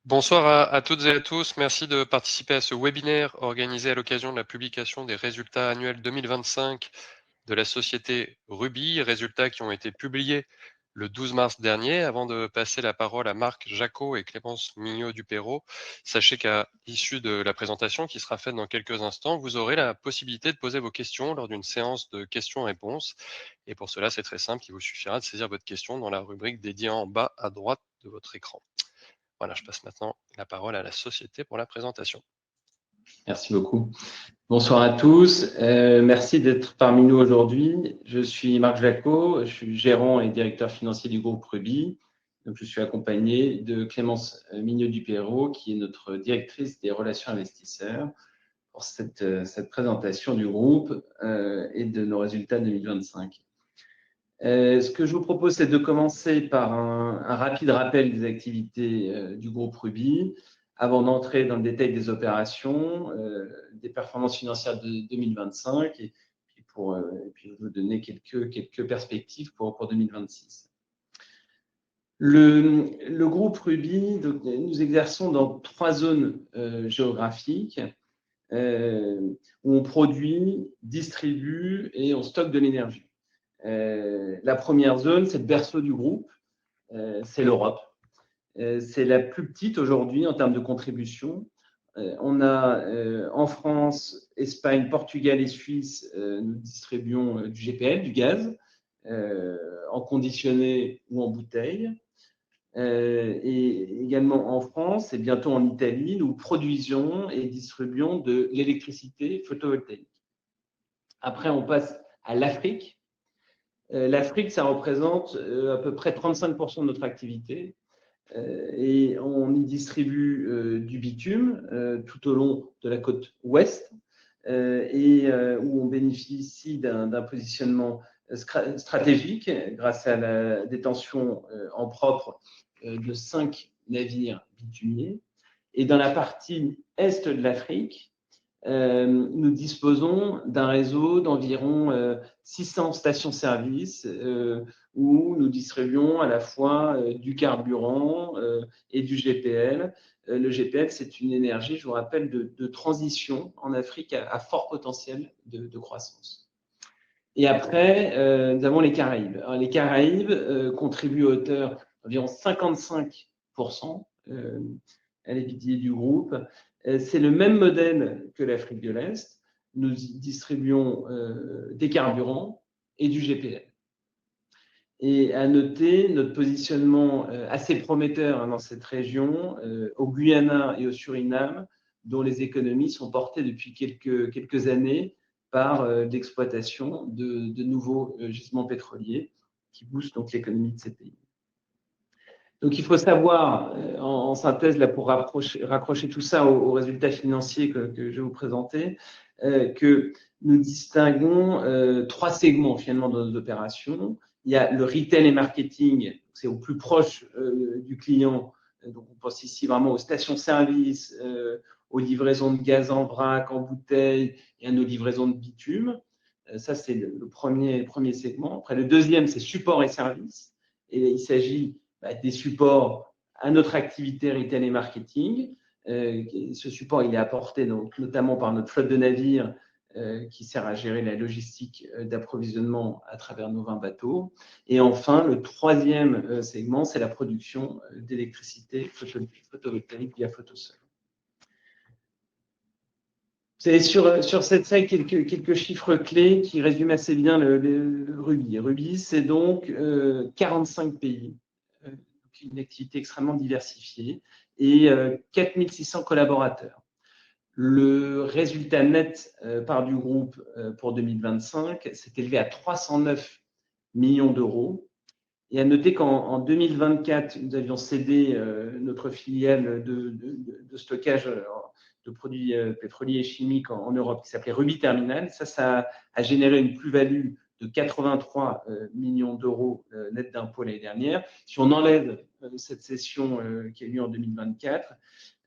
Bonsoir à toutes et à tous. Merci de participer à ce webinaire organisé à l'occasion de la publication des résultats annuels 2025 de la société Ruby, résultats qui ont été publiés le 12 mars dernier. Avant de passer la parole à Marc Jacot et Clémence Mignot-Dupérault, sachez qu'à l'issue de la présentation qui sera faite dans quelques instants, vous aurez la possibilité de poser vos questions lors d'une séance de questions-réponses. Et pour cela, c'est très simple, il vous suffira de saisir votre question dans la rubrique dédiée en bas à droite de votre écran. Voilà, je passe maintenant la parole à la société pour la présentation. Merci beaucoup. Bonsoir à tous. Merci d'être parmi nous aujourd'hui. Je suis Marc Jacot, je suis gérant et directeur financier du groupe Ruby. Donc, je suis accompagné de Clémence Mignot-Dupérault, qui est notre directrice des relations investisseurs, pour cette présentation du groupe et de nos résultats 2025. Ce que je vous propose, c'est de commencer par un rapide rappel des activités du groupe Ruby, avant d'entrer dans le détail des opérations, des performances financières de 2025 et puis vous donner quelques perspectives pour 2026. Le groupe Ruby, donc, nous exerçons dans 3 zones géographiques où on produit, distribue et on stocke de l'énergie. La première zone, c'est le berceau du groupe, c'est l'Europe. C'est la plus petite aujourd'hui en termes de contribution. On a en France, Espagne, Portugal et Suisse, nous distribuons du GPL, du gaz, en conditionné ou en bouteille. Et également en France et bientôt en Italie, nous produisons et distribuons de l'électricité photovoltaïque. Après, on passe à l'Afrique. L'Afrique, ça représente à peu près 35% de notre activité et on y distribue du bitume tout au long de la côte ouest où on bénéficie d'un positionnement stratégique grâce à la détention en propre de 5 navires bitumiers. Et dans la partie est de l'Afrique, nous disposons d'un réseau d'environ 600 stations-service où nous distribuons à la fois du carburant et du GPL. Le GPL, c'est une énergie, je vous rappelle, de transition en Afrique à fort potentiel de croissance. Et après, nous avons les Caraïbes. Alors, les Caraïbes contribuent à hauteur d'environ 55% à l'EBITDA du groupe. C'est le même modèle que l'Afrique de l'Est. Nous distribuons des carburants et du GPL. Et à noter notre positionnement assez prometteur dans cette région, au Guyana et au Suriname, dont les économies sont portées depuis quelques années par l'exploitation de nouveaux gisements pétroliers qui boostent donc l'économie de ces pays. Donc, il faut savoir, en synthèse, là, pour raccrocher tout ça aux résultats financiers que je vais vous présenter, que nous distinguons 3 segments finalement dans nos opérations. Il y a le retail et marketing, c'est au plus proche du client. Donc, on pense ici vraiment aux stations-service, aux livraisons de gaz en vrac, en bouteille et à nos livraisons de bitume. Ça, c'est le premier segment. Après, le deuxième, c'est support et services. Et il s'agit des supports à notre activité retail et marketing. Ce support, il est apporté donc, notamment par notre flotte de navires qui sert à gérer la logistique d'approvisionnement à travers nos 20 bateaux. Et enfin, le troisième segment, c'est la production d'électricité photovoltaïque via Photosol. Vous avez sur cette slide quelques chiffres clés qui résument assez bien le Ruby. Ruby, c'est donc 45 pays, une activité extrêmement diversifiée et 4600 collaborateurs. Le résultat net part du groupe pour 2025 s'est élevé à 309 millions d'euros. Et à noter qu'en 2024, nous avions cédé notre filiale de stockage de produits pétroliers et chimiques en Europe qui s'appelait Ruby Terminal. Ça a généré une plus-value de 83 millions d'euros net d'impôts l'année dernière. Si on enlève cette cession qui a eu lieu en 2024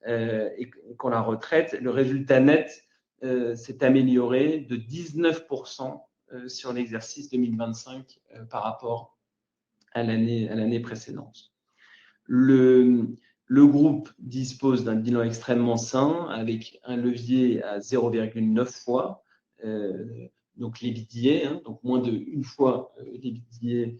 et qu'on la retraite, le résultat net s'est amélioré de 19% sur l'exercice 2025 par rapport à l'année précédente. Le groupe dispose d'un bilan extrêmement sain avec un levier à 0,9 fois, donc l'EBITDA, hein, donc moins d'1 fois l'EBITDA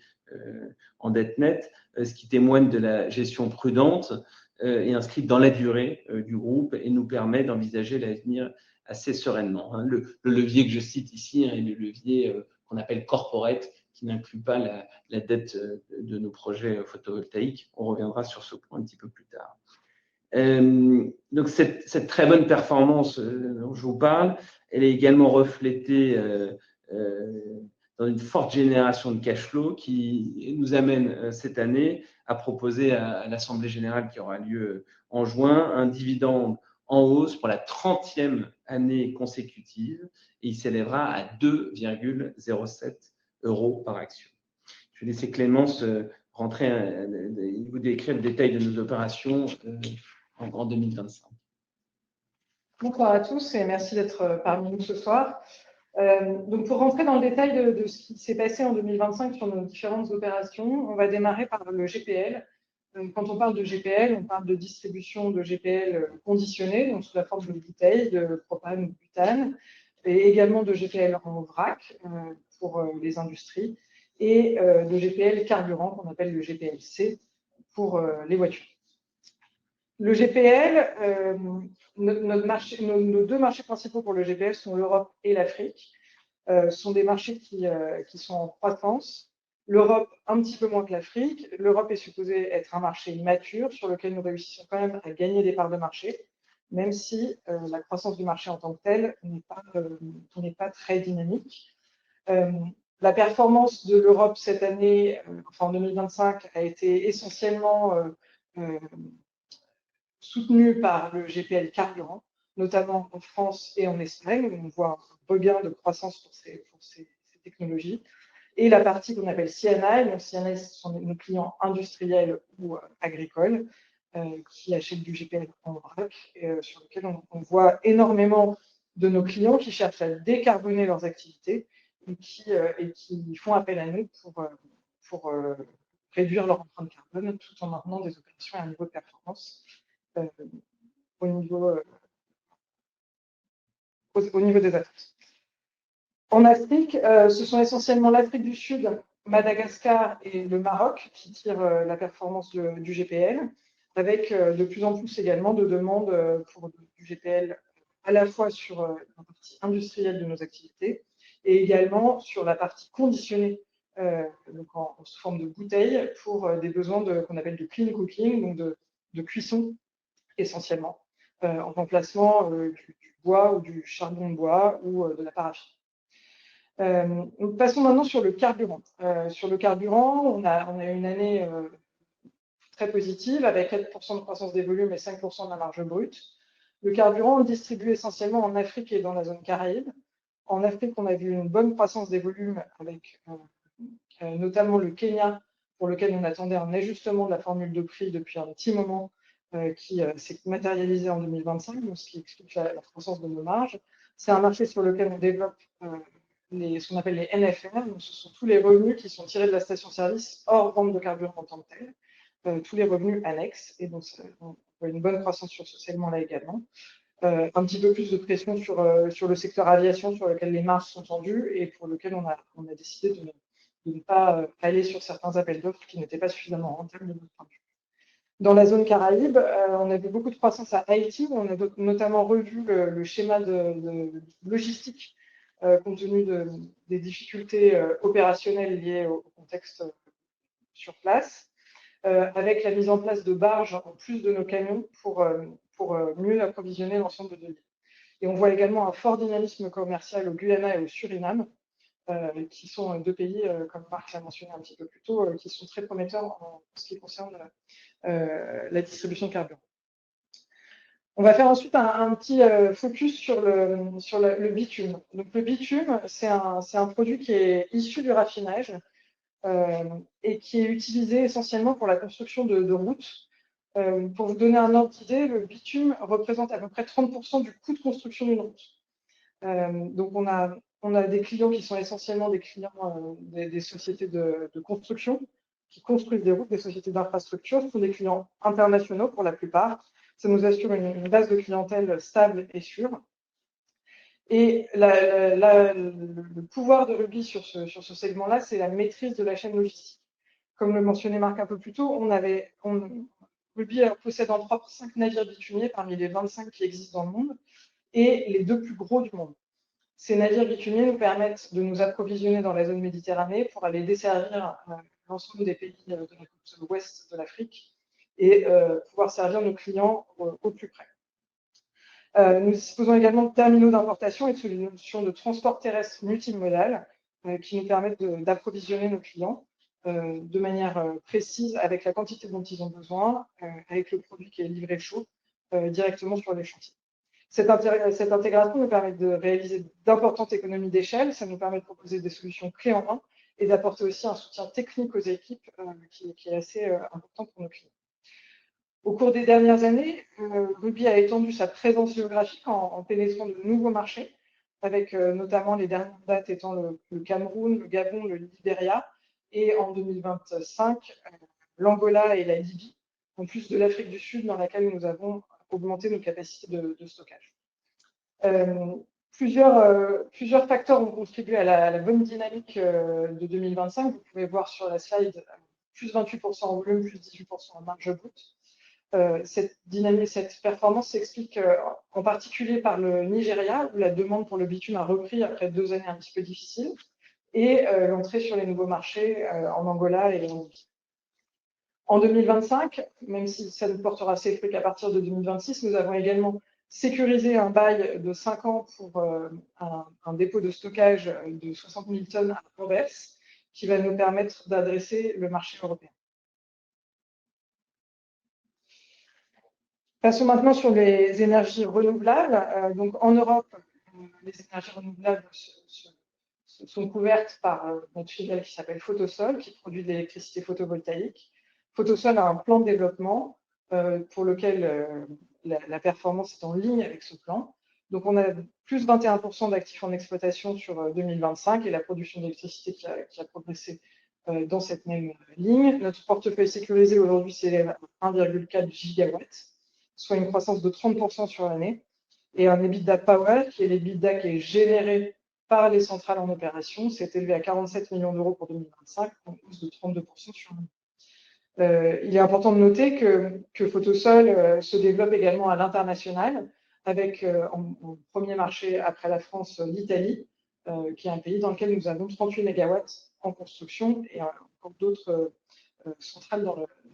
en dette nette, ce qui témoigne de la gestion prudente et inscrite dans la durée du groupe et nous permet d'envisager l'avenir assez sereinement. Hein. Le levier que je cite ici est le levier qu'on appelle corporate, qui n'inclut pas la dette de nos projets photovoltaïques. On reviendra sur ce point un petit peu plus tard. Donc cette très bonne performance dont je vous parle, elle est également reflétée dans une forte génération de cash flow qui nous amène cette année à proposer à l'Assemblée générale qui aura lieu en juin un dividende en hausse pour la 30e année consécutive et il s'élèvera à 2,07 € par action. Je vais laisser Clémence rentrer et vous décrire le détail de nos opérations en 2025. Bonsoir à tous et merci d'être parmi nous ce soir. Donc pour rentrer dans le détail de ce qui s'est passé en 2025 sur nos différentes opérations, on va démarrer par le GPL. Quand on parle de GPL, on parle de distribution de GPL conditionnée, donc sous la forme de bouteilles, de propane ou de butane, et également de GPL en vrac pour les industries, et de GPL carburant qu'on appelle le GPLC pour les voitures. Le GPL, nos deux marchés principaux pour le GPL sont l'Europe et l'Afrique. Ce sont des marchés qui sont en croissance. L'Europe, un petit peu moins que l'Afrique. L'Europe est supposée être un marché mature sur lequel nous réussissons quand même à gagner des parts de marché, même si la croissance du marché en tant que tel n'est pas très dynamique. La performance de l'Europe cette année, enfin en 2025, a été essentiellement soutenue par le GPL carburant, notamment en France et en Espagne, où on voit un regain de croissance pour ces technologies. Et la partie qu'on appelle CNI, donc CNI, ce sont nos clients industriels ou agricoles qui achètent du GPL en vrac, sur lequel on voit énormément de nos clients qui cherchent à décarboner leurs activités et qui font appel à nous pour réduire leur empreinte carbone tout en maintenant des opérations à un niveau de performance au niveau des attentes. En Afrique, ce sont essentiellement l'Afrique du Sud, Madagascar et le Maroc qui tirent la performance du GPL, avec de plus en plus également de demandes pour du GPL à la fois sur la partie industrielle de nos activités et également sur la partie conditionnée, donc sous forme de bouteilles, pour des besoins qu'on appelle de clean cooking, donc de cuisson essentiellement, en remplacement du bois ou du charbon de bois ou de la paraffine. Passons maintenant sur le carburant. Sur le carburant, on a eu une année très positive avec 4% de croissance des volumes et 5% de la marge brute. Le carburant, on le distribue essentiellement en Afrique et dans la zone Caraïbe. En Afrique, on a vu une bonne croissance des volumes avec notamment le Kenya, pour lequel on attendait un ajustement de la formule de prix depuis un petit moment, qui s'est matérialisé en 2025, donc ce qui explique la croissance de nos marges. C'est un marché sur lequel on développe ce qu'on appelle les NFR, donc ce sont tous les revenus qui sont tirés de la station-service hors vente de carburant en tant que tel, tous les revenus annexes, et donc on voit une bonne croissance sur ce segment-là également. Un petit peu plus de pression sur le secteur aviation, sur lequel les marges sont tendues et pour lequel on a décidé de ne pas aller sur certains appels d'offres qui n'étaient pas suffisamment rentables de notre point de vue. Dans la zone Caraïbe, on a vu beaucoup de croissance à Haïti, où on a notamment revu le schéma de logistique compte tenu des difficultés opérationnelles liées au contexte sur place, avec la mise en place de barges en plus de nos camions pour mieux approvisionner l'ensemble de l'île. Et on voit également un fort dynamisme commercial au Guyana et au Suriname, qui sont deux pays, comme Marc l'a mentionné un petit peu plus tôt, qui sont très prometteurs en ce qui concerne la distribution de carburant. On va faire ensuite un petit focus sur le bitume. Donc, le bitume, c'est un produit qui est issu du raffinage et qui est utilisé essentiellement pour la construction de routes. Pour vous donner un ordre d'idée, le bitume représente à peu près 30% du coût de construction d'une route. Donc, on a des clients qui sont essentiellement des clients des sociétés de construction qui construisent des routes, des sociétés d'infrastructure, sont des clients internationaux pour la plupart. Ça nous assure une base de clientèle stable et sûre. Et le pouvoir de Ruby sur ce segment-là, c'est la maîtrise de la chaîne logistique. Comme le mentionnait Marc un peu plus tôt, Ruby possède en propre 5 navires bitumiers parmi les 25 qui existent dans le monde et les 2 plus gros du monde. Ces navires bitumiers nous permettent de nous approvisionner dans la zone Méditerranée pour aller desservir l'ensemble des pays de la côte ouest de l'Afrique et pouvoir servir nos clients au plus près. Nous disposons également de terminaux d'importation et de solutions de transport terrestre multimodal qui nous permettent d'approvisionner nos clients de manière précise avec la quantité dont ils ont besoin, avec le produit qui est livré chaud directement sur les chantiers. Cette intégration nous permet de réaliser d'importantes économies d'échelle, ça nous permet de proposer des solutions clés en main et d'apporter aussi un soutien technique aux équipes qui est assez important pour nos clients. Au cours des dernières années, Ruby a étendu sa présence géographique en pénétrant de nouveaux marchés, avec notamment les dernières dates étant le Cameroun, le Gabon, le Libéria, et en 2025, l'Angola et la Libye, en plus de l'Afrique du Sud, dans laquelle nous avons augmenté nos capacités de stockage. Plusieurs facteurs ont contribué à la bonne dynamique de 2025. Vous pouvez voir sur la slide plus 28% en volume, plus 18% en marge brute. Cette dynamique, cette performance s'explique en particulier par le Nigeria, où la demande pour le bitume a repris après 2 années un petit peu difficiles, et l'entrée sur les nouveaux marchés en Angola et en Libye. En 2025, même si ça ne portera ses fruits qu'à partir de 2026, nous avons également sécurisé un bail de 5 ans pour un dépôt de stockage de 60 000 tonnes à Anvers, qui va nous permettre d'adresser le marché européen. Passons maintenant sur les énergies renouvelables. Donc en Europe, les énergies renouvelables sont couvertes par notre filiale qui s'appelle Photosol, qui produit de l'électricité photovoltaïque. Photosol a un plan de développement pour lequel la performance est en ligne avec ce plan. Donc on a plus 21% d'actifs en exploitation sur 2025 et la production d'électricité qui a progressé dans cette même ligne. Notre portefeuille sécurisé aujourd'hui s'élève à 1,4 gigawatts, soit une croissance de 30% sur l'année, et un EBITDA Power, qui est l'EBITDA qui est généré par les centrales en opération, s'est élevé à 47 millions d'euros pour 2025, en hausse de 32% sur l'année. Il est important de noter que Photosol se développe également à l'international, avec en premier marché après la France, l'Italie, qui est un pays dans lequel nous avons 38 MW en construction et encore d'autres centrales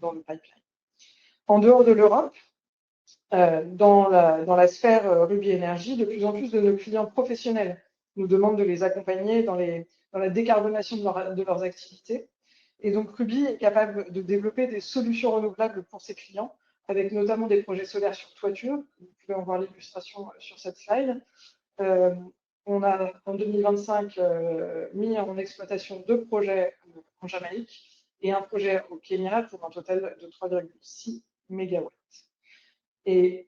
dans le pipeline. En dehors de l'Europe, dans la sphère Ruby Energy, de plus en plus de nos clients professionnels nous demandent de les accompagner dans la décarbonation de leurs activités. Et donc Ruby est capable de développer des solutions renouvelables pour ses clients, avec notamment des projets solaires sur toiture. Vous pouvez en voir l'illustration sur cette slide. On a en 2025 mis en exploitation 2 projets en Jamaïque et un projet au Kenya pour un total de 3,6 MW. Et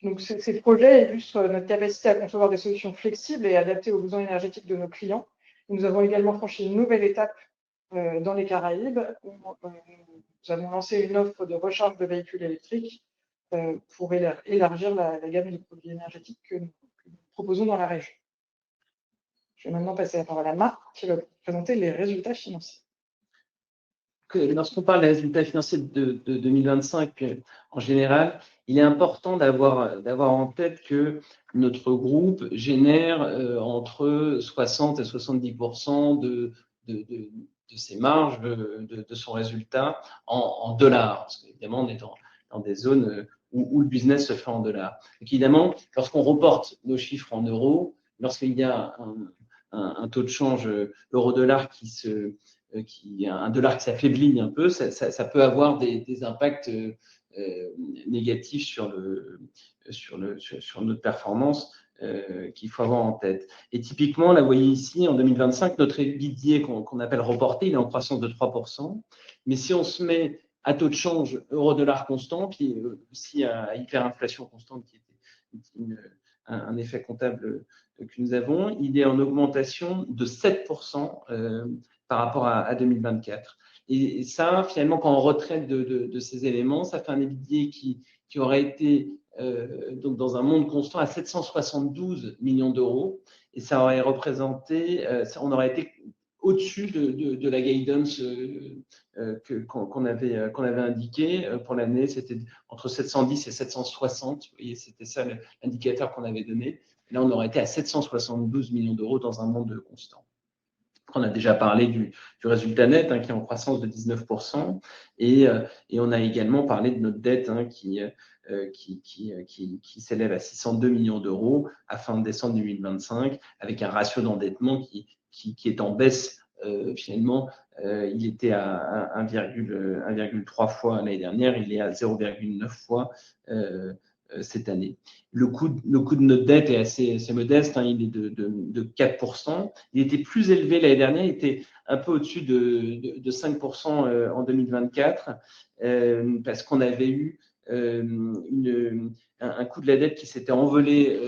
donc ces projets illustrent notre capacité à concevoir des solutions flexibles et adaptées aux besoins énergétiques de nos clients. Nous avons également franchi une nouvelle étape dans les Caraïbes, où nous avons lancé une offre de recharge de véhicules électriques pour élargir la gamme de produits énergétiques que nous proposons dans la région. Je vais maintenant passer la parole à Marc, qui va présenter les résultats financiers. Lorsqu'on parle des résultats financiers de 2025, en général, il est important d'avoir en tête que notre groupe génère entre 60 et 70% de ses marges, de son résultat en dollars. Parce qu'évidemment, on est dans des zones où le business se fait en dollars. Donc, évidemment, lorsqu'on reporte nos chiffres en euros, lorsqu'il y a un taux de change euro-dollar un dollar qui s'affaiblit un peu, ça peut avoir des impacts négatifs sur notre performance qu'il faut avoir en tête. Et typiquement, là, vous voyez ici, en 2025, notre EBITDA qu'on appelle reporté, il est en croissance de 3%. Mais si on se met à taux de change euro-dollar constant, puis aussi à hyperinflation constante, qui était un effet comptable que nous avons, il est en augmentation de 7% par rapport à 2024. Et ça, finalement, quand on retraite de ces éléments, ça fait un EBITDA qui aurait été donc dans un monde constant à 772 millions d'euros. Et ça aurait représenté, on aurait été au-dessus de la guidance qu'on avait indiqué pour l'année. C'était entre 710 et 760. Vous voyez, c'était ça l'indicateur qu'on avait donné. Et là, on aurait été à 772 millions d'euros dans un monde constant. On a déjà parlé du résultat net qui est en croissance de 19%, et on a également parlé de notre dette qui s'élève à 602 millions d'euros à fin de décembre 2025, avec un ratio d'endettement qui est en baisse. Finalement, il était à 1,3 fois l'année dernière, il est à 0,9 fois cette année. Le coût de notre dette est assez modeste, il est de 4%. Il était plus élevé l'année dernière, il était un peu au-dessus de 5% en 2024, parce qu'on avait eu un coût de la dette qui s'était envolé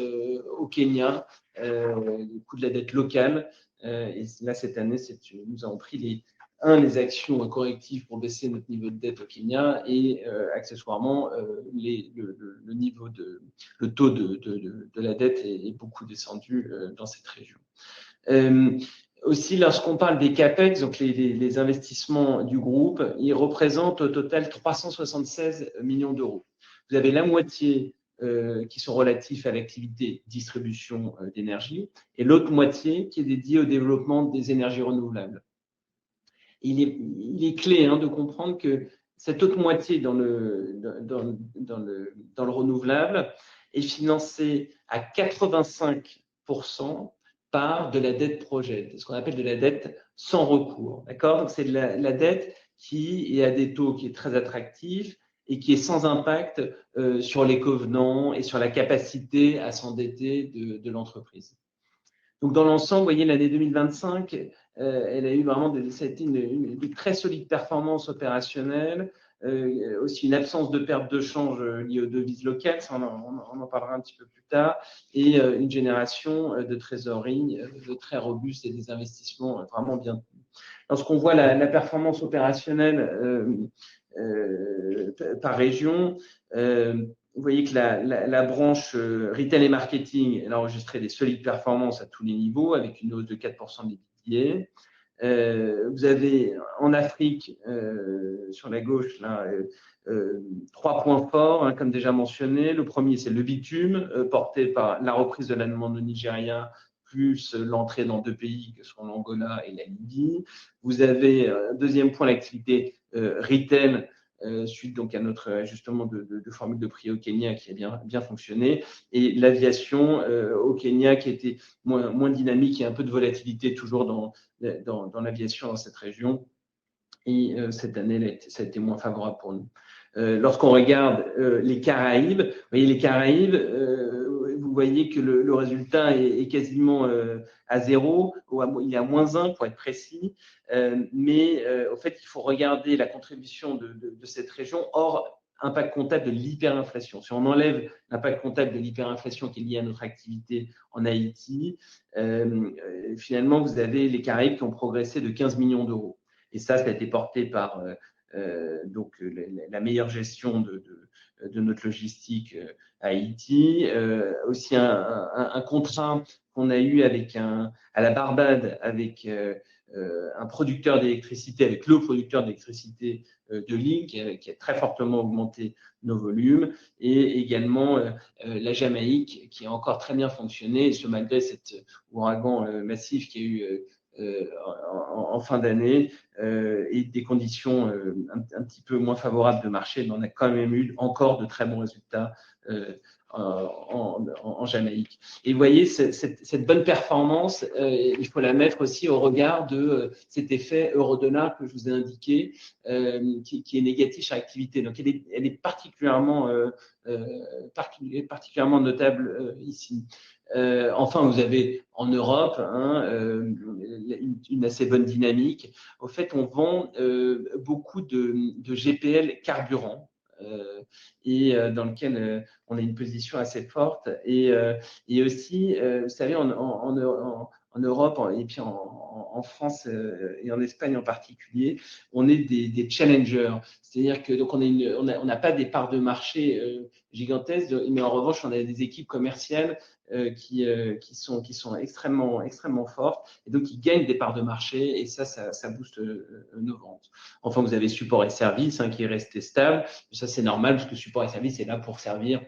au Kenya, le coût de la dette locale. Et là, cette année, nous avons pris les actions correctives pour baisser notre niveau de dette au Kenya et accessoirement, le taux de la dette est beaucoup descendu dans cette région. Aussi, lorsqu'on parle des CAPEX, donc les investissements du groupe, ils représentent au total 376 millions d'euros. Vous avez la moitié qui sont relatifs à l'activité distribution d'énergie et l'autre moitié qui est dédiée au développement des énergies renouvelables. Il est clé de comprendre que cette autre moitié dans le renouvelable est financée à 85% par de la dette projet, ce qu'on appelle de la dette sans recours. D'accord ? Donc, c'est de la dette qui est à des taux qui est très attractifs et qui est sans impact sur les covenants et sur la capacité à s'endetter de l'entreprise. Donc, dans l'ensemble, vous voyez, l'année 2025, elle a eu vraiment ça a été une très solide performance opérationnelle, aussi une absence de perte de change liée aux devises locales, ça, on en parlera un petit peu plus tard, et une génération de trésorerie très robuste et des investissements vraiment bien. Lorsqu'on voit la performance opérationnelle par région, vous voyez que la branche retail et marketing, elle a enregistré des solides performances à tous les niveaux, avec une hausse de 4% de l'EBITDA. Vous avez en Afrique, sur la gauche, là, 3 points forts, comme déjà mentionné. Le premier, c'est le bitume, porté par la reprise de la demande au Nigeria, plus l'entrée dans 2 pays que sont l'Angola et la Libye. Vous avez, deuxième point, l'activité retail, suite donc à notre ajustement de formule de prix au Kenya qui a bien fonctionné, et l'aviation au Kenya qui était moins dynamique, et un peu de volatilité toujours dans l'aviation dans cette région, et cette année ça a été moins favorable pour nous. Lorsqu'on regarde les Caraïbes, vous voyez les Caraïbes, vous voyez que le résultat est quasiment à 0, il est à -1 pour être précis, mais au fait, il faut regarder la contribution de cette région hors impact comptable de l'hyperinflation. Si on enlève l'impact comptable de l'hyperinflation qui est lié à notre activité en Haïti, finalement, vous avez les Caraïbes qui ont progressé de 15 millions d'euros. Et ça a été porté par donc la meilleure gestion de notre logistique à Haïti, aussi un contrat qu'on a eu à la Barbade avec un producteur d'électricité, avec le producteur d'électricité de l'île, qui a très fortement augmenté nos volumes, et également la Jamaïque, qui a encore très bien fonctionné, et ce malgré cet ouragan massif qui a eu en fin d'année, et des conditions un petit peu moins favorables de marché, mais on a quand même eu encore de très bons résultats en Jamaïque. Et vous voyez, cette bonne performance, il faut la mettre aussi au regard de cet effet euro-dollar que je vous ai indiqué, qui est négatif sur l'activité. Donc, elle est particulièrement notable ici. Enfin, vous avez en Europe une assez bonne dynamique. Au fait, on vend beaucoup de GPL carburant, et dans lequel on a une position assez forte. Et aussi, vous savez, en en Europe et puis en France et en Espagne en particulier, on est des challengers. C'est-à-dire que donc on n'a pas des parts de marché gigantesques, mais en revanche, on a des équipes commerciales qui sont extrêmement fortes et donc qui gagnent des parts de marché et ça booste nos ventes. Enfin, vous avez support et service qui est resté stable. Ça, c'est normal parce que support et service est là pour servir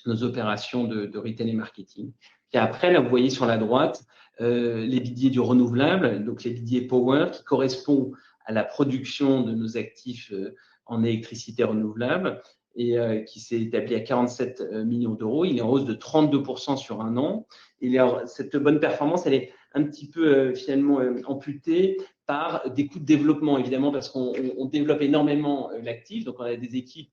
nos opérations de retail et marketing. Et après, là, vous voyez sur la droite les billets du renouvelable, donc les billets Power qui correspondent à la production de nos actifs en électricité renouvelable et qui s'est établi à 47 millions d'euros. Il est en hausse de 32% sur un an. Cette bonne performance, elle est un petit peu finalement amputée par des coûts de développement, évidemment, parce qu'on développe énormément l'actif. Donc, on a des équipes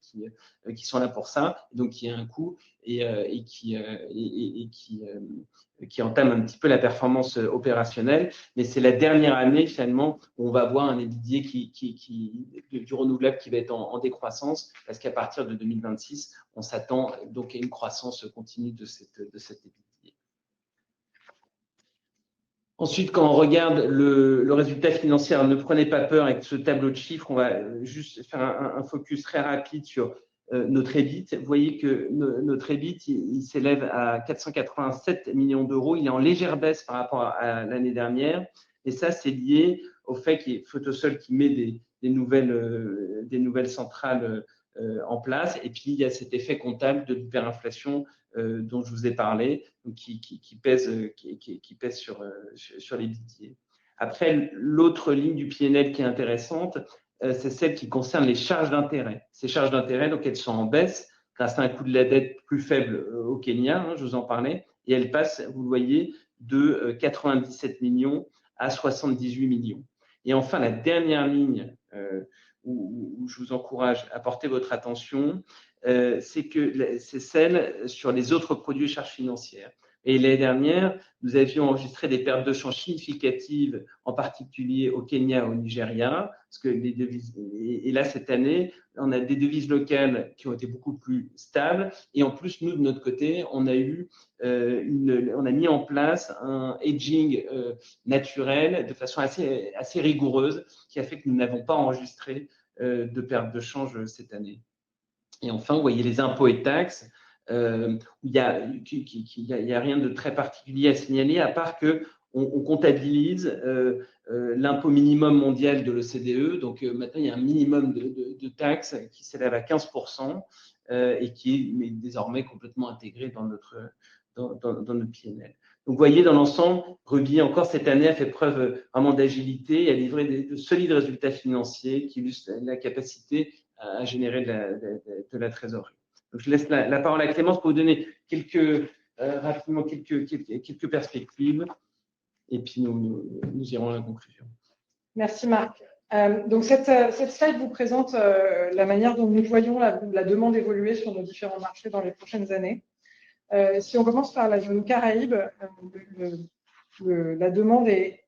qui sont là pour ça, donc il y a un coût et qui entame un petit peu la performance opérationnelle. Mais c'est la dernière année, finalement, où on va avoir un EBITDA du renouvelable qui va être en décroissance, parce qu'à partir de 2026, on s'attend donc à une croissance continue de cet EBITDA. Ensuite, quand on regarde le résultat financier, ne prenez pas peur avec ce tableau de chiffres, on va juste faire un focus très rapide sur notre EBIT. Vous voyez que notre EBIT, il s'élève à 487 millions d'euros. Il est en légère baisse par rapport à l'année dernière. Et ça, c'est lié au fait qu'il y ait Photosol qui met des nouvelles centrales en place. Et puis, il y a cet effet comptable de l'hyperinflation dont je vous ai parlé, donc qui pèse sur les billets. Après, l'autre ligne du PNL qui est intéressante, c'est celle qui concerne les charges d'intérêt. Ces charges d'intérêt, donc elles sont en baisse grâce à un coût de la dette plus faible au Kenya, je vous en parlais, et elles passent, vous le voyez, de 97 millions à 78 millions. Et enfin, la dernière ligne où je vous encourage à porter votre attention, c'est celle sur les autres produits et charges financières. Et l'année dernière, nous avions enregistré des pertes de change significatives, en particulier au Kenya et au Nigeria, parce que les devises, et là, cette année, on a des devises locales qui ont été beaucoup plus stables. Et en plus, nous, de notre côté, on a mis en place un hedging naturel de façon assez rigoureuse, qui a fait que nous n'avons pas enregistré de pertes de change cette année. Et enfin, vous voyez les impôts et taxes. Il n'y a rien de très particulier à signaler, à part qu'on comptabilise l'impôt minimum mondial de l'OCDE. Donc, maintenant, il y a un minimum de taxes qui s'élève à 15% et qui est désormais complètement intégré dans notre PNL. Donc, vous voyez, dans l'ensemble, Ruby, encore cette année, a fait preuve vraiment d'agilité et a livré de solides résultats financiers qui illustrent la capacité à générer de la trésorerie. Donc, je laisse la parole à Clémence pour vous donner rapidement quelques perspectives et puis nous irons à la conclusion. Merci Marc. Donc cette slide vous présente la manière dont nous voyons la demande évoluer sur nos différents marchés dans les prochaines années. Si on commence par la zone Caraïbes, la demande est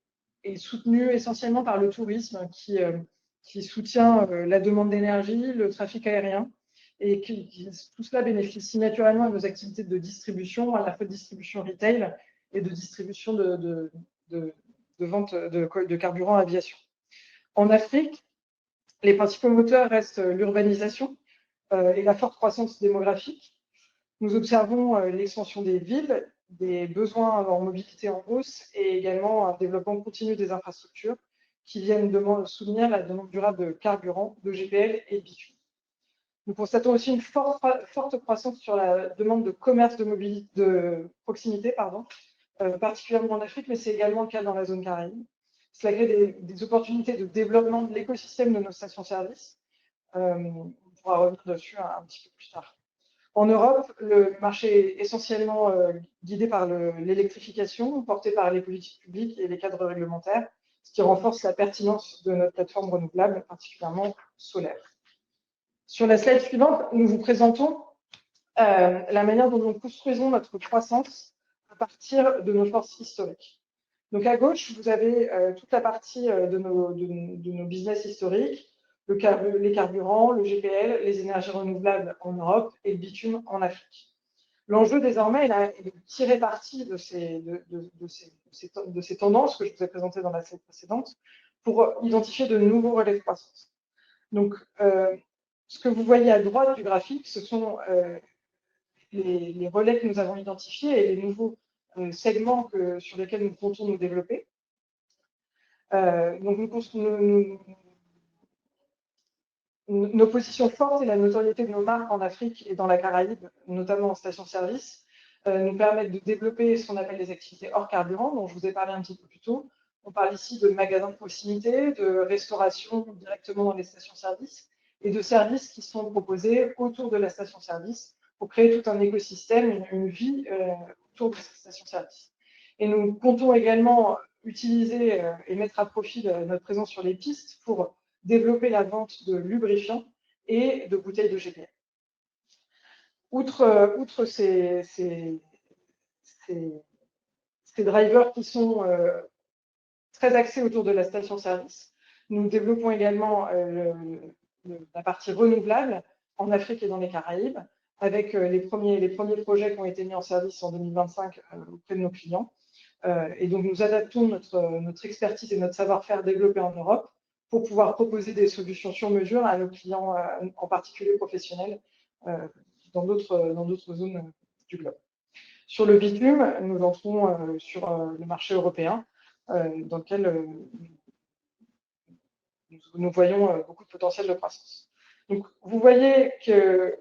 soutenue essentiellement par le tourisme qui soutient la demande d'énergie, le trafic aérien, et tout cela bénéficie naturellement à nos activités de distribution, à la fois de distribution retail et de distribution de vente de carburant à aviation. En Afrique, les principaux moteurs restent l'urbanisation et la forte croissance démographique. Nous observons l'expansion des villes, des besoins en mobilité en hausse et également un développement continu des infrastructures qui viennent soutenir la demande durable de carburant, de GPL et de bitume. Nous constatons aussi une forte croissance sur la demande de commerce de proximité, particulièrement en Afrique, mais c'est également le cas dans la zone Caraïbe. Cela crée des opportunités de développement de l'écosystème de nos stations-service. On pourra revenir dessus un petit peu plus tard. En Europe, le marché est essentiellement guidé par l'électrification, porté par les politiques publiques et les cadres réglementaires, ce qui renforce la pertinence de notre plateforme renouvelable, particulièrement solaire. Sur la slide suivante, nous vous présentons la manière dont nous construisons notre croissance à partir de nos forces historiques. Donc à gauche, vous avez toute la partie de nos business historiques, les carburants, le GPL, les énergies renouvelables en Europe et le bitume en Afrique. L'enjeu désormais est de tirer parti de ces tendances que je vous ai présentées dans la slide précédente pour identifier de nouveaux relais de croissance. Donc, ce que vous voyez à droite du graphique, ce sont les relais que nous avons identifiés et les nouveaux segments sur lesquels nous comptons nous développer. Donc, nos positions fortes et la notoriété de nos marques en Afrique et dans la Caraïbe, notamment en station-service, nous permettent de développer ce qu'on appelle les activités hors carburant, dont je vous ai parlé un petit peu plus tôt. On parle ici de magasins de proximité, de restauration directement dans les stations-service et de services qui sont proposés autour de la station-service pour créer tout un écosystème, une vie autour de cette station-service. Et nous comptons également utiliser et mettre à profit notre présence sur les pistes pour développer la vente de lubrifiants et de bouteilles de GPL. Outre ces drivers qui sont très axés autour de la station-service, nous développons également la partie renouvelable en Afrique et dans les Caraïbes, avec les premiers projets qui ont été mis en service en 2025 auprès de nos clients. Et donc, nous adaptons notre expertise et notre savoir-faire développé en Europe pour pouvoir proposer des solutions sur mesure à nos clients, en particulier professionnels, dans d'autres zones du globe. Sur le bitume, nous entrons sur le marché européen, dans lequel nous voyons beaucoup de potentiel de croissance. Donc, vous voyez que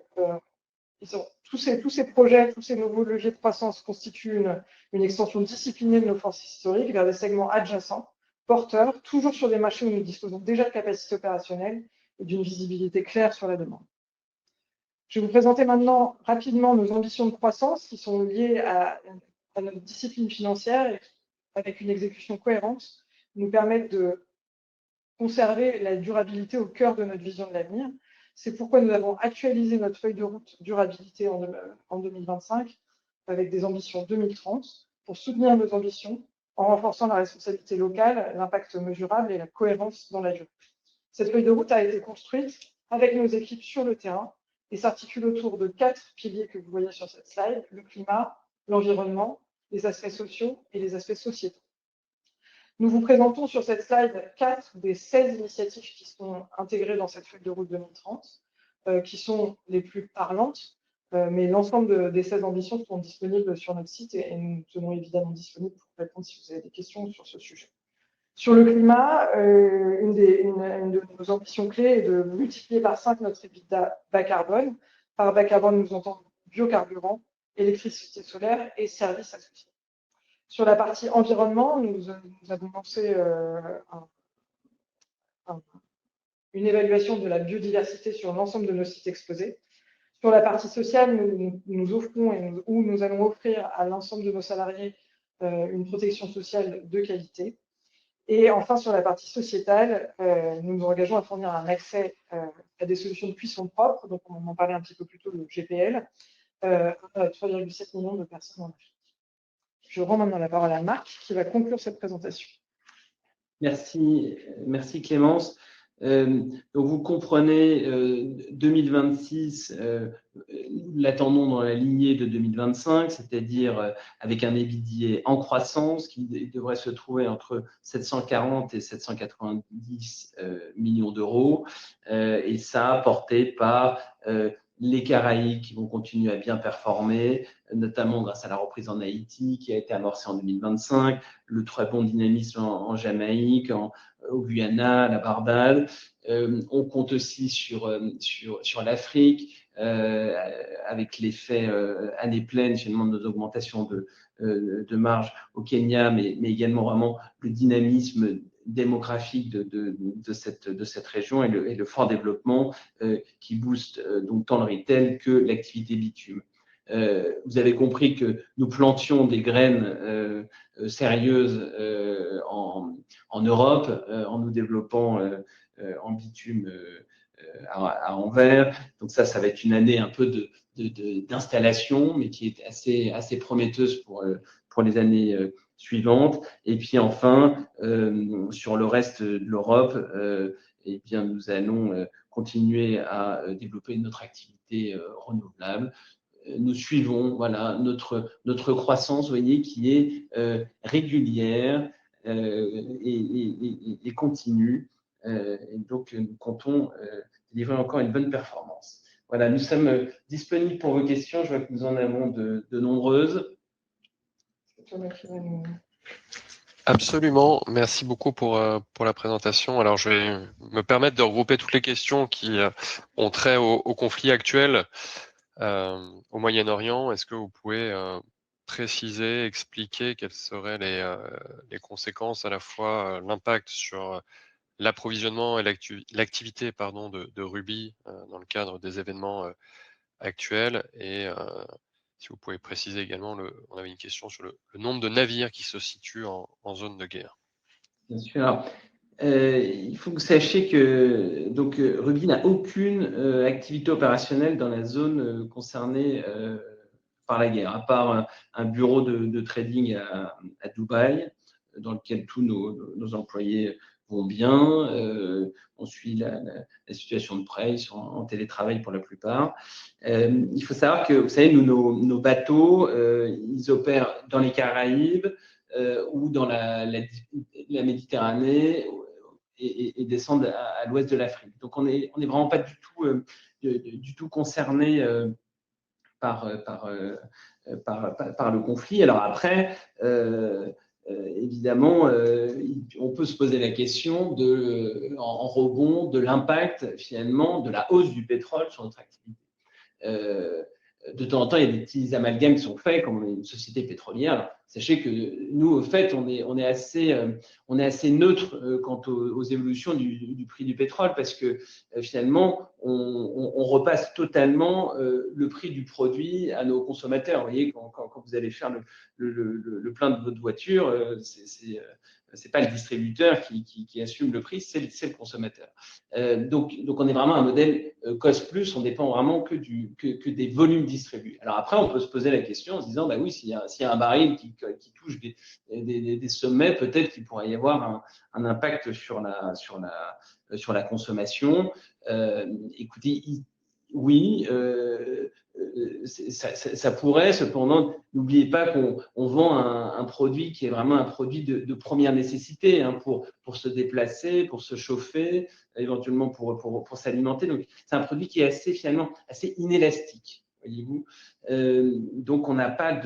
tous ces projets, tous ces nouveaux leviers de croissance constituent une extension disciplinée de nos forces historiques vers des segments adjacents, porteurs, toujours sur des marchés où nous disposons déjà de capacités opérationnelles et d'une visibilité claire sur la demande. Je vais vous présenter maintenant rapidement nos ambitions de croissance qui sont liées à notre discipline financière et avec une exécution cohérente, nous permettent de conserver la durabilité au cœur de notre vision de l'avenir. C'est pourquoi nous avons actualisé notre feuille de route durabilité en 2025 avec des ambitions 2030 pour soutenir nos ambitions en renforçant la responsabilité locale, l'impact mesurable et la cohérence dans la durée. Cette feuille de route a été construite avec nos équipes sur le terrain et s'articule autour de 4 piliers que vous voyez sur cette slide: le climat, l'environnement, les aspects sociaux et les aspects sociétaux. Nous vous présentons sur cette slide 4 des 16 initiatives qui sont intégrées dans cette feuille de route 2030, qui sont les plus parlantes, mais l'ensemble des 16 ambitions sont disponibles sur notre site et nous tenons évidemment disponibles pour répondre si vous avez des questions sur ce sujet. Sur le climat, une de nos ambitions clés est de multiplier par 5 notre EBITDA bas carbone. Par bas carbone, nous entendons biocarburant, électricité solaire et services associés. Sur la partie environnement, nous avons lancé une évaluation de la biodiversité sur l'ensemble de nos sites exposés. Sur la partie sociale, nous offrons ou nous allons offrir à l'ensemble de nos salariés une protection sociale de qualité. Et enfin, sur la partie sociétale, nous nous engageons à fournir un accès à des solutions de cuisson propre, donc on en parlait un petit peu plus tôt, le GPL, à 3,7 millions de personnes en Afrique. Je rends maintenant la parole à Marc qui va conclure cette présentation. Merci Clémence. Donc vous comprenez, 2026, nous l'attendons dans la lignée de 2025, c'est-à-dire avec un EBITDA en croissance qui devrait se trouver entre 740 et 790 millions d'euros, et ça porté par les Caraïbes qui vont continuer à bien performer, notamment grâce à la reprise en Haïti qui a été amorcée en 2025, le très bon dynamisme en Jamaïque, au Guyana, à la Barbade. On compte aussi sur l'Afrique, avec l'effet année pleine, finalement, de nos augmentations de marge au Kenya, mais également vraiment le dynamisme démographique de cette région et le fort développement qui booste donc tant le retail que l'activité bitume. Vous avez compris que nous plantions des graines sérieuses en Europe, en nous développant en bitume à Anvers. Donc ça va être une année un peu d'installation, mais qui est assez prometteuse pour les années suivantes. Et puis enfin, sur le reste de l'Europe, eh bien, nous allons continuer à développer notre activité renouvelable nous suivons notre croissance, vous voyez, qui est régulière et continue. Et donc, nous comptons délivrer encore une bonne performance. Voilà, nous sommes disponibles pour vos questions. Je vois que nous en avons de nombreuses. Absolument, merci beaucoup pour la présentation. Alors, je vais me permettre de regrouper toutes les questions qui ont trait au conflit actuel au Moyen-Orient. Est-ce que vous pouvez préciser, expliquer quelles seraient les conséquences, à la fois l'impact sur l'approvisionnement et l'activité de Ruby dans le cadre des événements actuels, et si vous pouvez préciser également, on avait une question sur le nombre de navires qui se situent en zone de guerre. Bien sûr. Alors, il faut que vous sachiez que Ruby n'a aucune activité opérationnelle dans la zone concernée par la guerre, à part un bureau de trading à Dubaï, dans lequel tous nos employés vont bien. On suit la situation de près, ils sont en télétravail pour la plupart. Il faut savoir que, vous savez, nos bateaux, ils opèrent dans les Caraïbes ou dans la Méditerranée et descendent à l'ouest de l'Afrique. Donc, on est vraiment pas du tout concerné par le conflit. Alors après, évidemment, on peut se poser la question en rebond de l'impact finalement de la hausse du pétrole sur notre activité. De temps en temps, il y a des petits amalgames qui sont faits, comme on est une société pétrolière. Alors, sachez que nous, au fait, on est assez neutre quant aux évolutions du prix du pétrole, parce que finalement, on repasse totalement le prix du produit à nos consommateurs. Vous voyez, quand vous allez faire le plein de votre voiture, c'est pas le distributeur qui assume le prix, c'est le consommateur. Donc, on est vraiment un modèle cost plus, on dépend vraiment que des volumes distribués. Alors après, on peut se poser la question en se disant, bah oui, s'il y a un baril qui touche des sommets, peut-être qu'il pourrait y avoir un impact sur la consommation. Écoutez, oui, ça pourrait. Cependant, n'oubliez pas qu'on vend un produit qui est vraiment un produit de première nécessité, hein, pour se déplacer, pour se chauffer, éventuellement pour s'alimenter. Donc, c'est un produit qui est finalement assez inélastique, voyez-vous. Donc, on n'a pas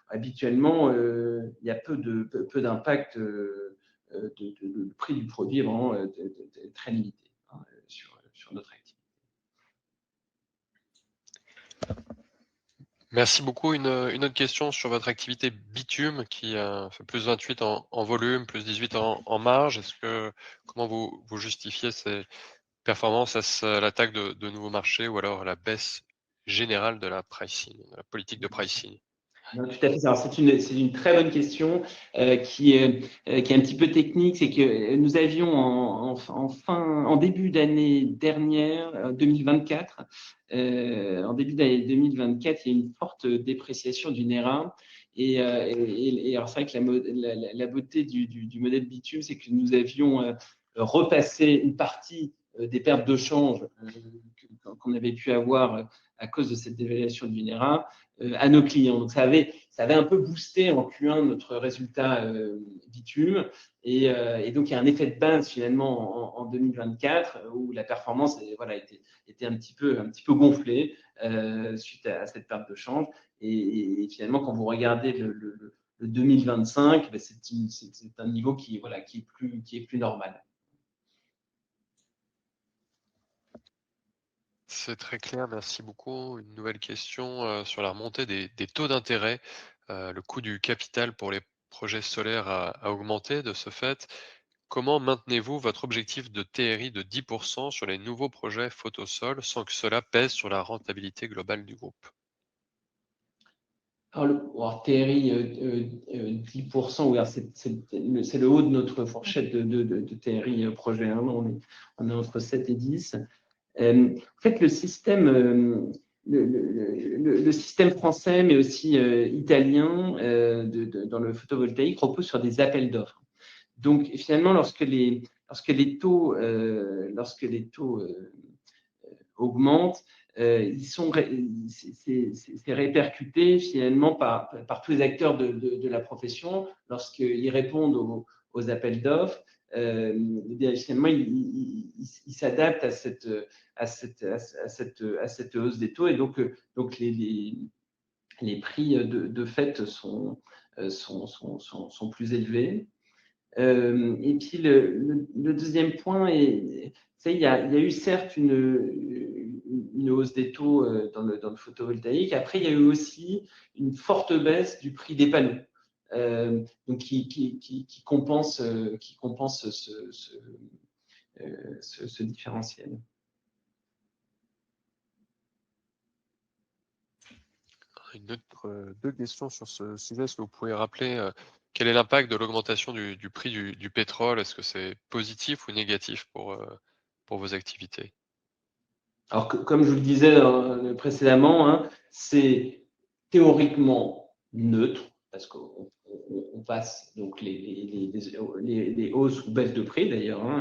habituellement, il y a peu d'impact. Le prix du produit est vraiment très limité, hein, sur notre activité. Merci beaucoup. Une autre question sur votre activité bitume qui fait plus 28 en volume, plus 18 en marge. Comment vous justifiez ces performances? Est-ce l'attaque de nouveaux marchés ou alors la baisse générale de la pricing, de la politique de pricing? Non, tout à fait. Alors, c'est une très bonne question qui est un petit peu technique. C'est que nous avions en début d'année dernière, 2024, en début d'année 2024, il y a une forte dépréciation du Naira. Et alors, c'est vrai que la beauté du modèle bitume, c'est que nous avions repassé une partie des pertes de change qu'on avait pu avoir à cause de cette dévaluation du Naira à nos clients. Donc, ça avait un peu boosté en Q1 notre résultat bitume. Et donc, il y a un effet de base finalement en 2024 où la performance était un petit peu gonflée suite à cette perte de change. Et finalement, quand vous regardez le 2025, c'est un niveau qui est plus normal. C'est très clair, merci beaucoup. Une nouvelle question sur la remontée des taux d'intérêt. Le coût du capital pour les projets solaires a augmenté de ce fait. Comment maintenez-vous votre objectif de TRI de 10% sur les nouveaux projets Photosol sans que cela pèse sur la rentabilité globale du groupe? Alors, TRI 10%, oui, c'est le haut de notre fourchette de TRI projet. Hein, on est entre 7 et 10. En fait, le système français, mais aussi italien dans le photovoltaïque repose sur des appels d'offres. Donc, finalement, lorsque les taux augmentent, c'est répercuté finalement par tous les acteurs de la profession lorsqu'ils répondent aux appels d'offres. Finalement, ils s'adaptent à cette hausse des taux, et donc les prix de fait sont plus élevés. Et puis le deuxième point est, il y a eu certes une hausse des taux dans le photovoltaïque. Après, il y a eu aussi une forte baisse du prix des panneaux, donc qui compense ce différentiel. Deux questions sur ce sujet. Est-ce que vous pouvez rappeler quel est l'impact de l'augmentation du prix du pétrole? Est-ce que c'est positif ou négatif pour vos activités? Alors, comme je vous le disais précédemment, hein, c'est théoriquement neutre, parce qu'on passe donc les hausses ou baisses de prix d'ailleurs, hein,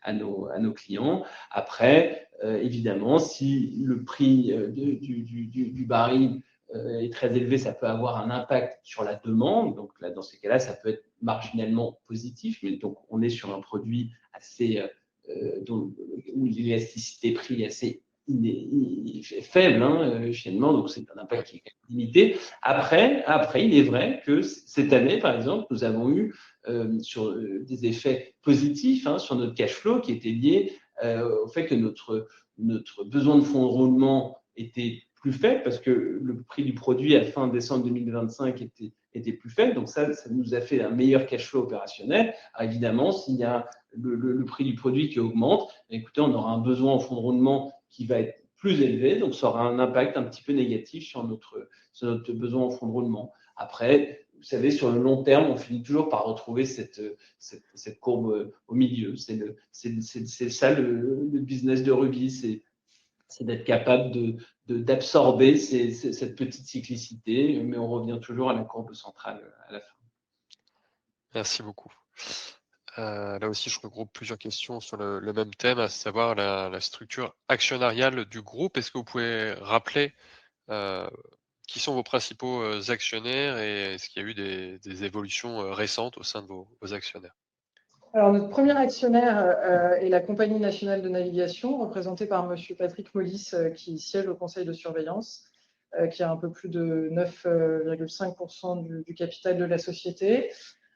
à nos clients. Après, évidemment, si le prix du baril est très élevé, ça peut avoir un impact sur la demande. Donc là, dans ces cas-là, ça peut être marginalement positif. Mais donc, on est sur un produit assez où l'élasticité prix est assez faible, hein, finalement, donc c'est un impact qui est limité. Après, il est vrai que cette année, par exemple, nous avons eu des effets positifs, hein, sur notre cash flow qui étaient liés au fait que notre besoin de fonds de roulement était plus faible, parce que le prix du produit à fin décembre 2025 était plus faible. Donc ça nous a fait un meilleur cash flow opérationnel. Alors évidemment, s'il y a le prix du produit qui augmente, écoutez, on aura un besoin en fonds de roulement qui va être plus élevé, donc ça aura un impact un petit peu négatif sur notre besoin en fonds de roulement. Après, vous savez, sur le long terme, on finit toujours par retrouver cette courbe au milieu. C'est ça le business de Ruby, c'est d'être capable d'absorber cette petite cyclicité, mais on revient toujours à la courbe centrale à la fin. Merci beaucoup. Là aussi, je regroupe plusieurs questions sur le même thème, à savoir la structure actionnariale du groupe. Est-ce que vous pouvez rappeler qui sont vos principaux actionnaires, et est-ce qu'il y a eu des évolutions récentes au sein de vos actionnaires? Alors, notre premier actionnaire est la Compagnie nationale de navigation, représentée par Monsieur Patrick Mollis, qui siège au conseil de surveillance, qui a un peu plus de 9,5% du capital de la société.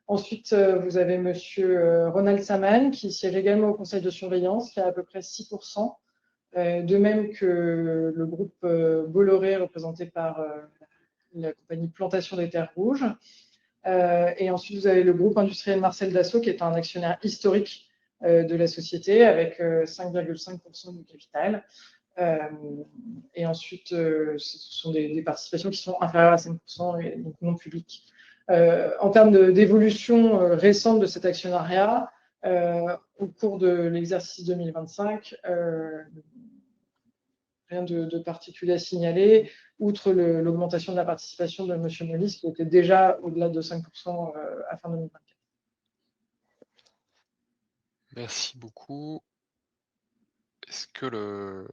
Ensuite, vous avez Monsieur Ronald Saman, qui siège également au conseil de surveillance, qui a à peu près 6%, de même que le groupe Bolloré, représenté par la compagnie Plantation des Terres Rouges. Et ensuite, vous avez le groupe industriel Marcel Dassault, qui est un actionnaire historique de la société, avec 5,5% du capital. Et ensuite, ce sont des participations qui sont inférieures à 5% et donc non publiques. En termes d'évolution récente de cet actionnariat, au cours de l'exercice 2025, rien de particulier à signaler, outre l'augmentation de la participation de M. Mollis, qui était déjà au-delà de 5% à fin 2024. Merci beaucoup. Est-ce que le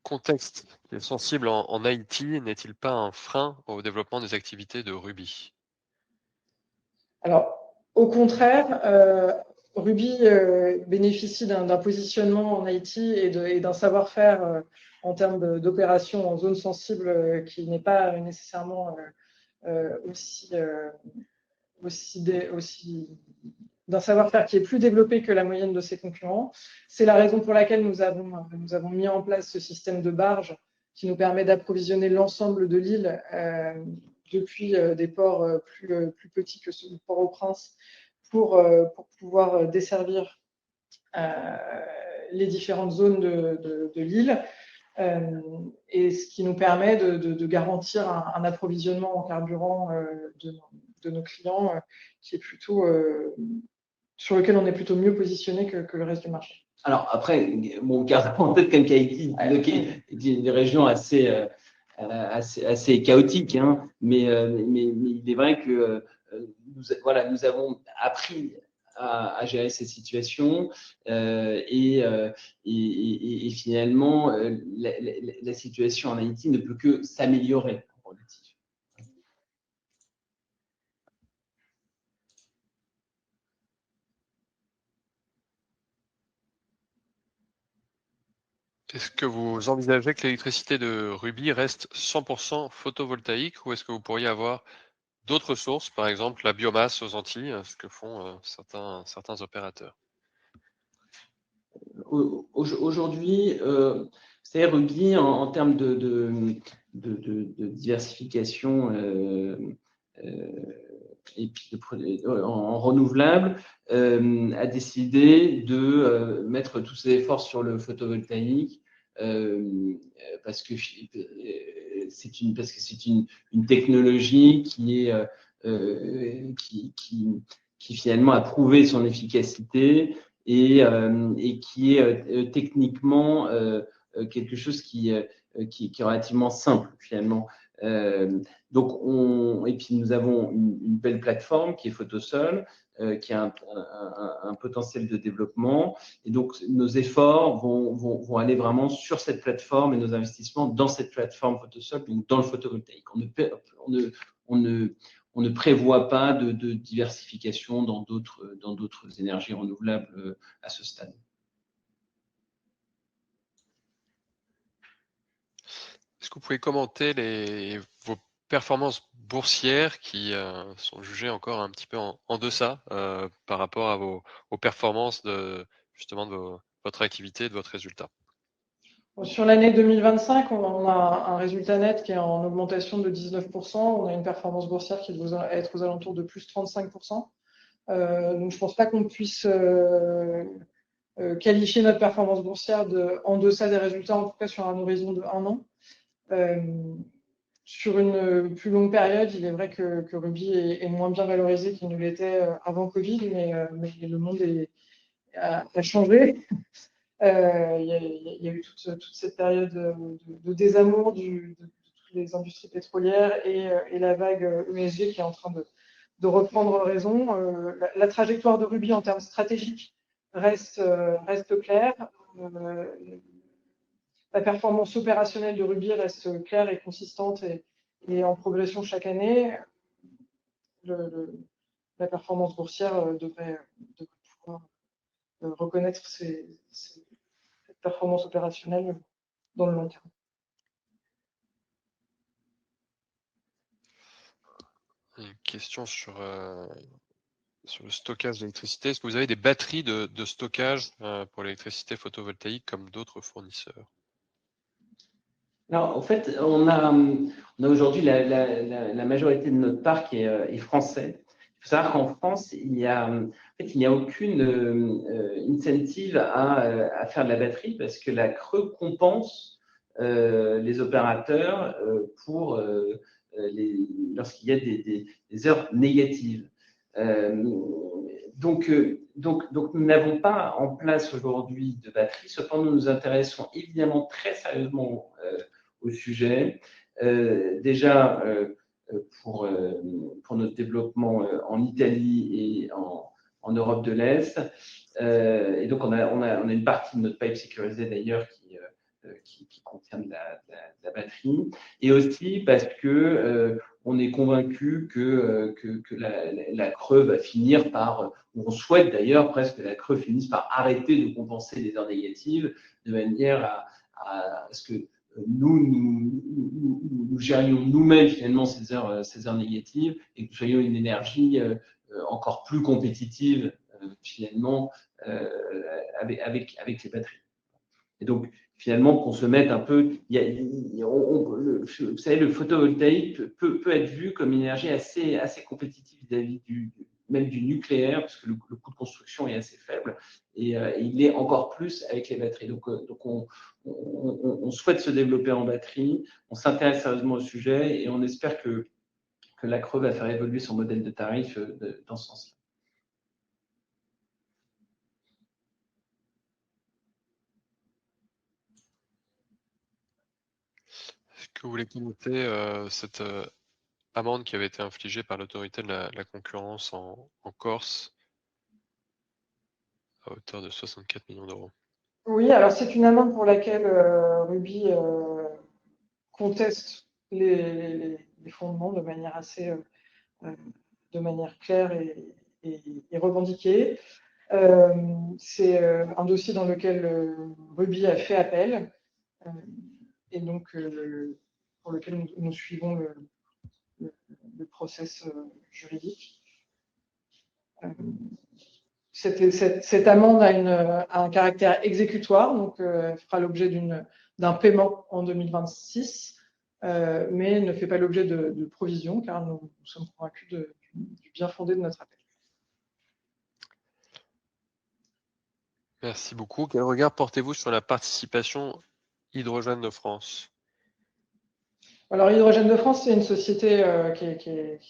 contexte qui est sensible en Haïti n'est-il pas un frein au développement des activités de Ruby? Alors, au contraire, Ruby bénéficie d'un positionnement en Haïti et d'un savoir-faire en termes d'opération en zone sensible qui n'est pas nécessairement aussi d'un savoir-faire qui est plus développé que la moyenne de ses concurrents. C'est la raison pour laquelle nous avons mis en place ce système de barge qui nous permet d'approvisionner l'ensemble de l'île depuis des ports plus petits que ceux du Port-au-Prince pour pouvoir desservir les différentes zones de l'île. Et ce qui nous permet de garantir un approvisionnement en carburant de nos clients qui est plutôt sur lequel on est plutôt mieux positionné que le reste du marché. Alors après, bon, garde en tête comme qu'Haïti est une région assez chaotique, hein, mais il est vrai que nous avons appris à gérer cette situation et finalement, la situation en Haïti ne peut que s'améliorer. Est-ce que vous envisagez que l'électricité de Ruby reste 100% photovoltaïque ou est-ce que vous pourriez avoir d'autres sources, par exemple la biomasse aux Antilles, ce que font certains opérateurs? Aujourd'hui, c'est Ruby en termes de diversification et puis en renouvelable, a décidé de mettre tous ses efforts sur le photovoltaïque parce que c'est une technologie qui finalement a prouvé son efficacité et qui est techniquement quelque chose qui est relativement simple finalement. Donc et puis nous avons une belle plateforme qui est Photosol, qui a un potentiel de développement. Et donc nos efforts vont aller vraiment sur cette plateforme et nos investissements dans cette plateforme Photosol, donc dans le photovoltaïque. On ne prévoit pas de diversification dans d'autres énergies renouvelables à ce stade. Est-ce que vous pouvez commenter vos performances boursières qui sont jugées encore un petit peu en deçà par rapport aux performances justement de votre activité, de votre résultat? Sur l'année 2025, on a un résultat net qui est en augmentation de 19%. On a une performance boursière qui doit être aux alentours de plus 35%. Donc, je ne pense pas qu'on puisse qualifier notre performance boursière en deçà des résultats, en tout cas sur un horizon de 1 an. Sur une plus longue période, il est vrai que Ruby est moins bien valorisé qu'il ne l'était avant Covid, mais le monde a changé. Il y a eu toute cette période de désamour de toutes les industries pétrolières et la vague ESG qui est en train de reprendre raison. La trajectoire de Ruby en termes stratégiques reste claire. La performance opérationnelle de Ruby reste claire et consistante et en progression chaque année. La performance boursière devrait pouvoir reconnaître cette performance opérationnelle dans le long terme. Une question sur le stockage d'électricité. Est-ce que vous avez des batteries de stockage pour l'électricité photovoltaïque comme d'autres fournisseurs? Alors, en fait, on a aujourd'hui la majorité de notre parc est français. Il faut savoir qu'en France, il n'y a aucune incentive à faire de la batterie parce que la CRE compense les opérateurs lorsqu'il y a des heures négatives. Donc, nous n'avons pas en place aujourd'hui de batterie. Cependant, nous nous intéressons évidemment très sérieusement au sujet. Déjà, pour notre développement en Italie et en Europe de l'Est. Et donc, on a une partie de notre pipe sécurisé d'ailleurs qui contient de la batterie. Et aussi parce que on est convaincu que la CRE va finir par, ou on souhaite d'ailleurs presque que la CRE finisse par arrêter de compenser les heures négatives de manière à ce que nous gérions nous-mêmes finalement ces heures négatives et que nous soyons une énergie encore plus compétitive finalement avec les batteries. Et donc, finalement, qu'on se mette un peu. Vous savez, le photovoltaïque peut être vu comme une énergie assez compétitive vis-à-vis même du nucléaire, parce que le coût de construction est assez faible, et il est encore plus avec les batteries. Donc on souhaite se développer en batterie, on s'intéresse sérieusement au sujet, et on espère que la CRE va faire évoluer son modèle de tarif dans ce sens-là. Est-ce que vous voulez commenter cette amende qui avait été infligée par l'autorité de la concurrence en Corse à hauteur de 64 millions d'euros. Oui, alors c'est une amende pour laquelle Ruby conteste les fondements de manière assez de manière claire et revendiquée. C'est un dossier dans lequel Ruby a fait appel et donc pour lequel nous suivons le process juridique. Cette amende a un caractère exécutoire, donc elle fera l'objet d'un paiement en 2026, mais ne fait pas l'objet de provision, car nous sommes convaincus du bien fondé de notre appel. Merci beaucoup. Quel regard portez-vous sur la participation Hydrogène de France? Alors, Hydrogène de France, c'est une société qui est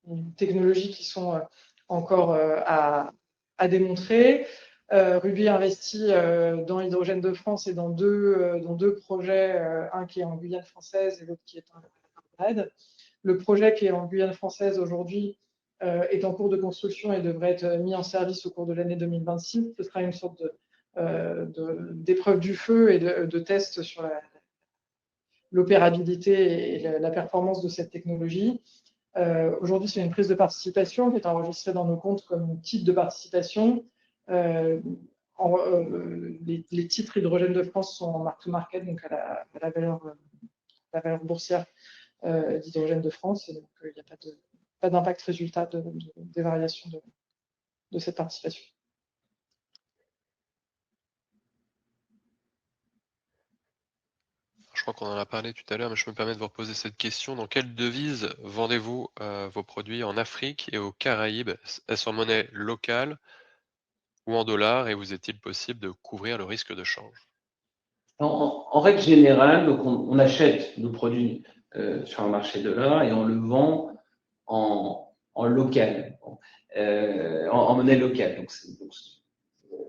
une technologie qui sont encore à démontrer. Ruby investit dans Hydrogène de France et dans deux projets, un qui est en Guyane française et l'autre qui est en Raid. Le projet qui est en Guyane française aujourd'hui est en cours de construction et devrait être mis en service au cours de l'année 2026. Ce sera une sorte d'épreuve du feu et de test sur l'opérabilité et la performance de cette technologie. Aujourd'hui, c'est une prise de participation qui est enregistrée dans nos comptes comme titre de participation. Les titres Hydrogène de France sont en mark-to-market, donc à la valeur boursière d'Hydrogène de France. Et donc, il n'y a pas d'impact résultat des variations de cette participation. Je crois qu'on en a parlé tout à l'heure, mais je me permets de vous reposer cette question. Dans quelle devise vendez-vous vos produits en Afrique et aux Caraïbes? Est-ce en monnaie locale ou en dollars, et vous est-il possible de couvrir le risque de change? En règle générale, donc on achète nos produits sur un marché dollar et on le vend en local, en monnaie locale. Donc,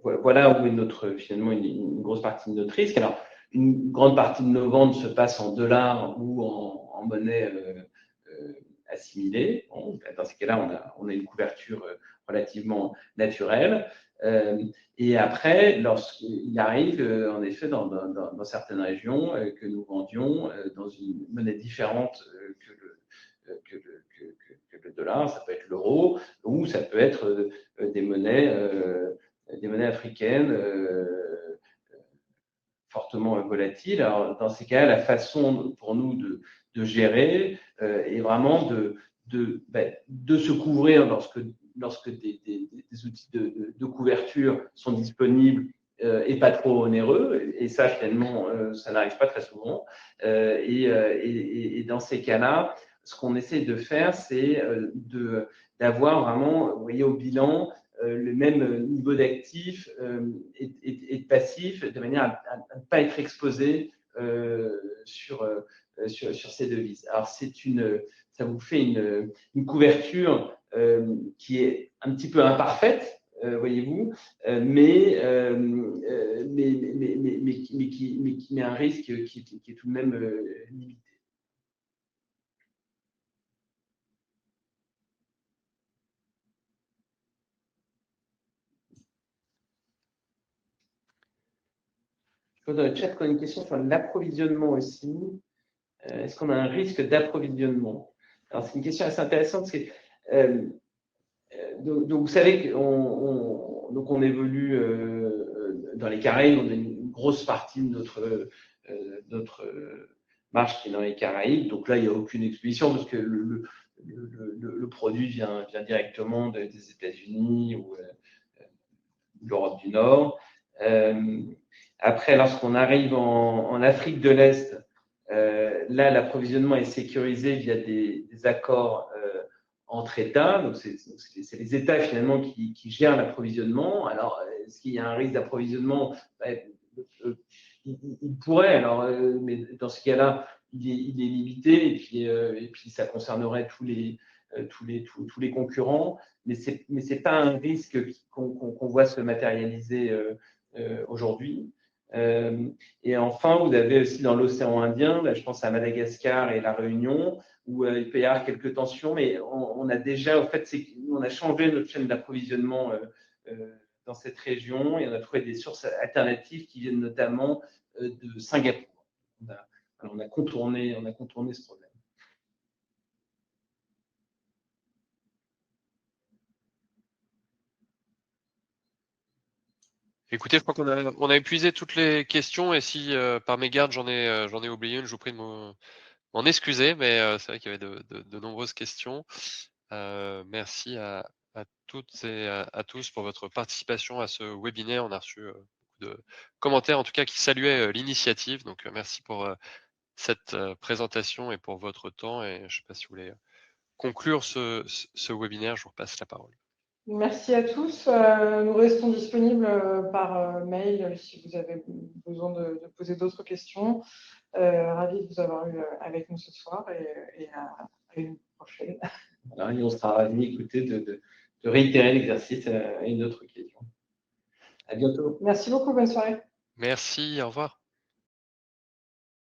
voilà où est finalement une grosse partie de notre risque. Alors, une grande partie de nos ventes se passe en dollars ou en monnaie assimilée. Bon, dans ces cas-là, on a une couverture relativement naturelle. Et après, lorsqu'il arrive, en effet, dans certaines régions, que nous vendions dans une monnaie différente que le dollar, ça peut être l'euro, ou ça peut être des monnaies africaines fortement volatiles. Alors, dans ces cas, la façon pour nous de gérer est vraiment de se couvrir lorsque des outils de couverture sont disponibles et pas trop onéreux. Et ça, finalement, ça n'arrive pas très souvent. Et dans ces cas-là, ce qu'on essaie de faire, c'est d'avoir vraiment, vous voyez, au bilan, le même niveau d'actifs et de passifs, de manière à ne pas être exposé sur ces devises. Alors, ça vous fait une couverture qui est un petit peu imparfaite, voyez-vous, mais qui met un risque qui est tout de même limité. Dans le chat, qu'on a une question sur l'approvisionnement aussi. Est-ce qu'on a un risque d'approvisionnement? Alors, c'est une question assez intéressante parce que donc vous savez qu'on évolue dans les Caraïbes. On a une grosse partie de notre marge qui est dans les Caraïbes. Donc là, il n'y a aucune expédition parce que le produit vient directement des États-Unis ou de l'Europe du Nord. Après, lorsqu'on arrive en Afrique de l'Est, là, l'approvisionnement est sécurisé via des accords entre États. Donc, c'est les États finalement qui gèrent l'approvisionnement. Alors, est-ce qu'il y a un risque d'approvisionnement? Il pourrait, alors, mais dans ce cas-là, il est limité et puis ça concernerait tous les concurrents. Mais c'est pas un risque qu'on voit se matérialiser aujourd'hui. Et enfin, vous avez aussi dans l'océan Indien, là, je pense à Madagascar et la Réunion, où il peut y avoir quelques tensions, mais on a déjà, en fait, on a changé notre chaîne d'approvisionnement dans cette région et on a trouvé des sources alternatives qui viennent notamment de Singapour. On a contourné ce problème. Écoutez, je crois qu'on a épuisé toutes les questions et si par mégarde j'en ai oublié une, je vous prie de m'en excuser, mais c'est vrai qu'il y avait de nombreuses questions. Merci à toutes et à tous pour votre participation à ce webinaire. On a reçu beaucoup de commentaires, en tout cas, qui saluaient l'initiative. Donc, merci pour cette présentation et pour votre temps. Et je ne sais pas si vous voulez conclure ce webinaire. Je vous repasse la parole. Merci à tous. Nous restons disponibles par mail si vous avez besoin de poser d'autres questions. Ravi de vous avoir eu avec nous ce soir et à une prochaine. Voilà, et on sera ravis, écoutez, de réitérer l'exercice à une autre occasion. À bientôt. Merci beaucoup. Bonne soirée. Merci. Au revoir.